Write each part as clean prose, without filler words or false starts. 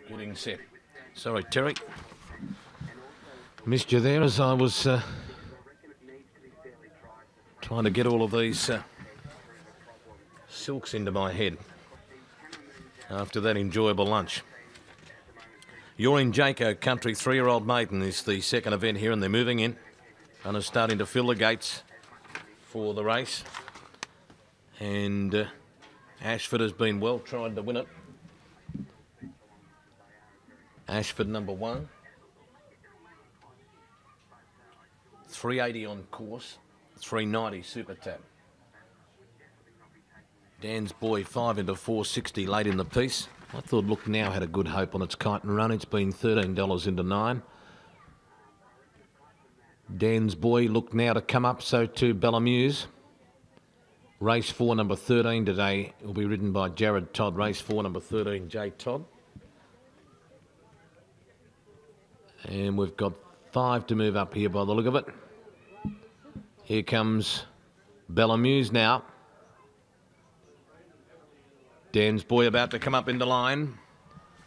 Getting set. Sorry, Terry. Missed you there as I was trying to get all of these silks into my head after that enjoyable lunch. You're in Jaco Country, 3-year-old maiden is the second event here, and they're moving in. Runners starting to fill the gates for the race. And Ashford has been well tried to win it. Ashford number 1. 380 on course, 390 super tap. Dan's Boy 5 into 460 late in the piece. I thought Look Now had a good hope on its kite and run. It's been $13 into 9. Dan's Boy Look Now to come up, so too Bellamuse. Race 4, number 13 today will be ridden by Jared Todd. Race 4, number 13, J. Todd. And we've got 5 to move up here by the look of it. Here comes Bellamuse now. Dan's Boy about to come up into line.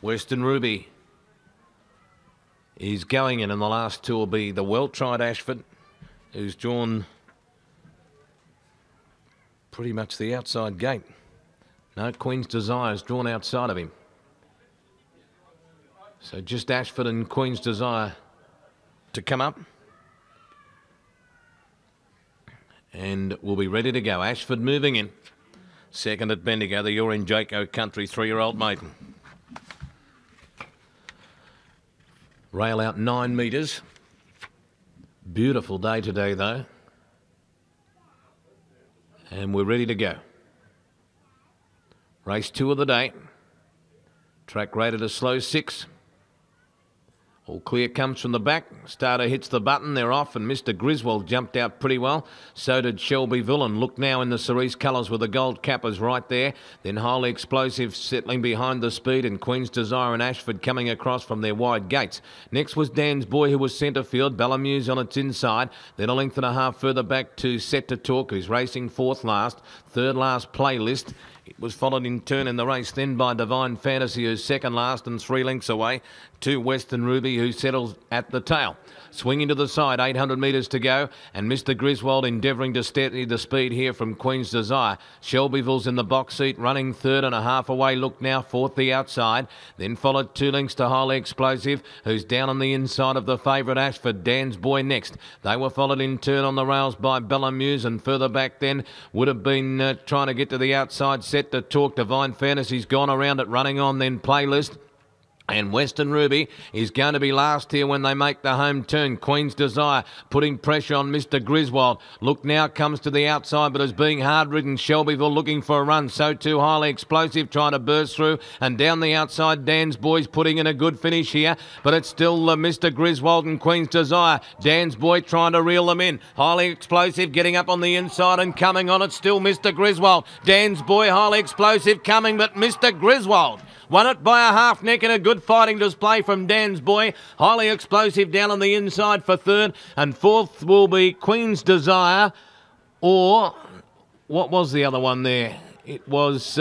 Western Ruby is going in, and the last two will be the well-tried Ashford, who's drawn pretty much the outside gate. No, Queen's Desire is drawn outside of him. So just Ashford and Queen's Desire to come up. And we'll be ready to go. Ashford moving in. Second at Bendigo, the You're in Jaco Country 3-year-old maiden. Rail out 9 metres. Beautiful day today, though. And we're ready to go. Race 2 of the day. Track rated a slow 6. All clear comes from the back. Starter hits the button. They're off, and Mr. Griswold jumped out pretty well. So did Shelbyville, and Look Now in the cerise colours with the gold cappers right there. Then Highly Explosive settling behind the speed, and Queen's Desire and Ashford coming across from their wide gates. Next was Dan's Boy, who was centre field. Bellamuse on its inside. Then a length and a half further back to Set to Talk, who's racing 4th last. 3rd last Playlist. It was followed in turn in the race then by Divine Fantasy, who's 2nd last and 3 lengths away, to Western Ruby, who settles at the tail. Swinging to the side, 800 metres to go, and Mr. Griswold endeavouring to steady the speed here from Queen's Desire. Shelbyville's in the box seat, running 3rd and a half away. Look Now, 4th the outside. Then followed 2 lengths to Highly Explosive, who's down on the inside of the favourite Ashford. Dan's Boy next. They were followed in turn on the rails by Bellamuse, and further back then would have been trying to get to the outside. Set to Talk. Divine Fantasy's gone around it, running on then Playlist. And Western Ruby is going to be last here when they make the home turn. Queen's Desire putting pressure on Mr. Griswold. Look Now comes to the outside, but is being hard-ridden. Shelbyville looking for a run. So too Highly Explosive trying to burst through. And down the outside, Dan's Boy's putting in a good finish here. But it's still Mr. Griswold and Queen's Desire. Dan's Boy trying to reel them in. Highly Explosive getting up on the inside and coming on it. Still Mr. Griswold. Dan's Boy, Highly Explosive coming, but Mr. Griswold won it by a half neck in a good fighting display from Dan's Boy. Highly Explosive down on the inside for 3rd. And 4th will be Queen's Desire. Or, what was the other one there? It was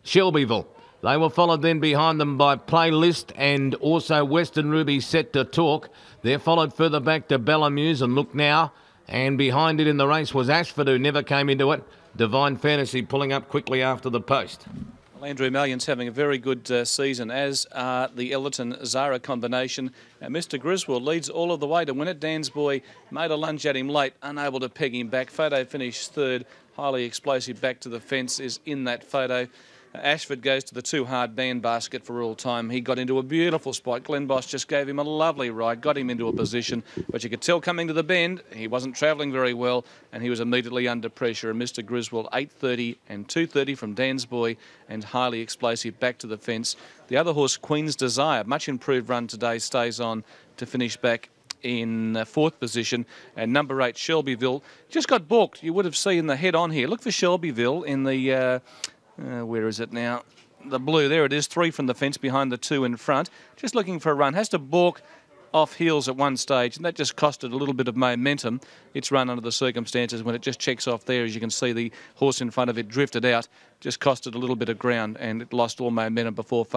Shelbyville. They were followed then behind them by Playlist and also Western Ruby Set to Talk. They're followed further back to Bellamuse and Look Now. And behind it in the race was Ashford, who never came into it. Divine Fantasy pulling up quickly after the post. Andrew Mallion's having a very good season, as are the Ellerton-Zara combination. Mr. Griswold leads all of the way to win it. Dan's Boy made a lunge at him late, unable to peg him back. Photo finished 3rd. Highly Explosive back to the fence is in that photo. Ashford goes to the Too Hard band basket for all time. He got into a beautiful spot. Glenn Boss just gave him a lovely ride, got him into a position, but you could tell coming to the bend, he wasn't travelling very well, and he was immediately under pressure. And Mr. Griswold, 8.30 and 2.30 from Dan's Boy, and Highly Explosive back to the fence. The other horse, Queen's Desire, much improved run today, stays on to finish back in 4th position. And number 8, Shelbyville, just got balked. You would have seen the head on here. Look for Shelbyville in the... where is it now? The blue, there it is, 3 from the fence behind the 2 in front. Just looking for a run. Has to balk off heels at one stage, and that just costed a little bit of momentum. It's run under the circumstances when it just checks off there. As you can see, the horse in front of it drifted out, just costed a little bit of ground, and it lost all momentum before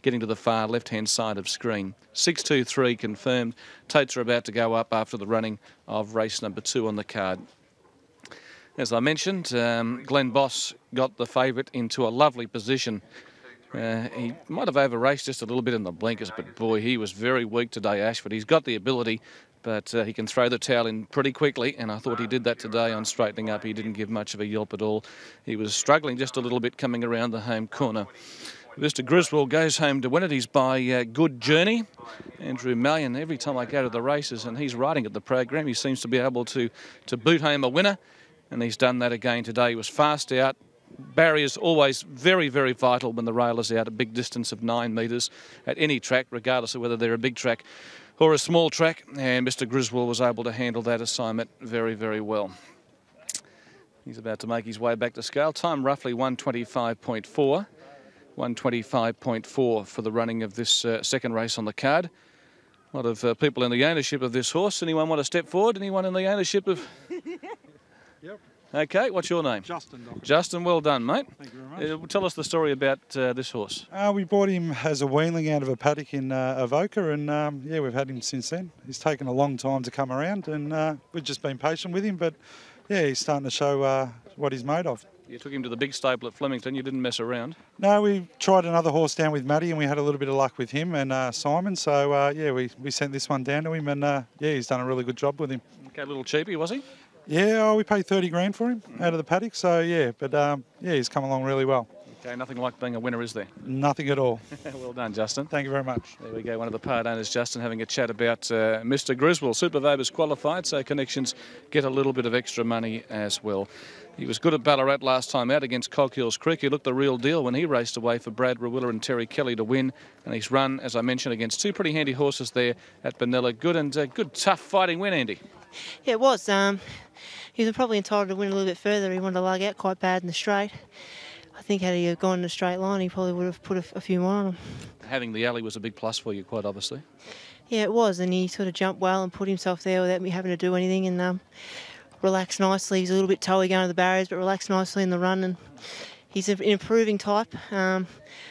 getting to the far left-hand side of screen. 6-2-3 confirmed. Totes are about to go up after the running of race number 2 on the card. As I mentioned, Glenn Boss got the favourite into a lovely position. He might have over-raced just a little bit in the blinkers, but boy, he was very weak today, Ashford. He's got the ability, but he can throw the towel in pretty quickly, and I thought he did that today on straightening up. He didn't give much of a yelp at all. He was struggling just a little bit coming around the home corner. Mr. Griswold goes home to win it. He's by Good Journey. Andrew Mallion, every time I go to the races and he's riding at the program, he seems to be able to boot home a winner, and he's done that again today. He was fast out. Barriers always very, very vital when the rail is out, a big distance of 9 metres at any track, regardless of whether they're a big track or a small track. And Mr. Griswold was able to handle that assignment very, very well. He's about to make his way back to scale. Time roughly 125.4. 125.4 for the running of this second race on the card. A lot of people in the ownership of this horse. Anyone want to step forward? Anyone in the ownership of... Yep. Okay, what's your name? Justin. Doctor. Justin, well done, mate. Thank you very much. Tell us the story about this horse. We bought him as a weanling out of a paddock in Avoca, and yeah, we've had him since then. He's taken a long time to come around, and we've just been patient with him, but yeah, he's starting to show what he's made of. You took him to the big stable at Flemington. You didn't mess around. No, we tried another horse down with Matty, and we had a little bit of luck with him and Simon. So yeah, we sent this one down to him, and yeah, he's done a really good job with him. Okay, a little cheapy, was he? Yeah, we paid 30 grand for him out of the paddock. So yeah, but yeah, he's come along really well. Okay, nothing like being a winner, is there? Nothing at all. Well done, Justin. Thank you very much. There we go, one of the part owners, Justin, having a chat about Mr. Griswold. Super Vobers qualified, so connections get a little bit of extra money as well. He was good at Ballarat last time out against Cog Hills Creek. He looked the real deal when he raced away for Brad Rawiller and Terry Kelly to win. And he's run, as I mentioned, against 2 pretty handy horses there at Benella. Good and good, tough fighting win, Andy. Yeah, it was. He was probably entitled to win a little bit further. He wanted to lug out quite bad in the straight. I think had he gone in a straight line, he probably would have put a few more on him. Having the alley was a big plus for you, quite obviously. Yeah, it was, and he sort of jumped well and put himself there without me having to do anything, and relaxed nicely. He's a little bit toey going to the barriers, but relaxed nicely in the run, and he's an improving type.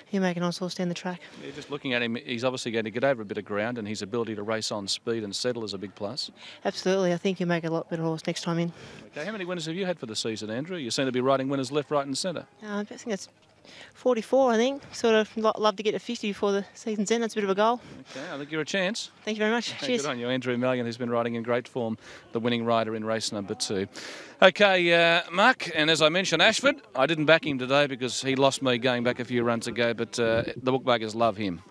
He'll make a nice horse down the track. Yeah, just looking at him, he's obviously going to get over a bit of ground, and his ability to race on speed and settle is a big plus. Absolutely, I think he'll make a lot better horse next time in. Okay, how many winners have you had for the season, Andrew? You seem to be riding winners left, right and centre. I think that's 44, I think. Sort of love to get to 50 before the season's end. That's a bit of a goal. Okay, I think you're a chance. Thank you very much. Okay, Cheers. good on you. Andrew Mallion, who's been riding in great form, the winning rider in race number 2. Okay, Mark, and as I mentioned, Ashford, I didn't back him today because he lost me going back a few runs ago, but the bookmakers love him.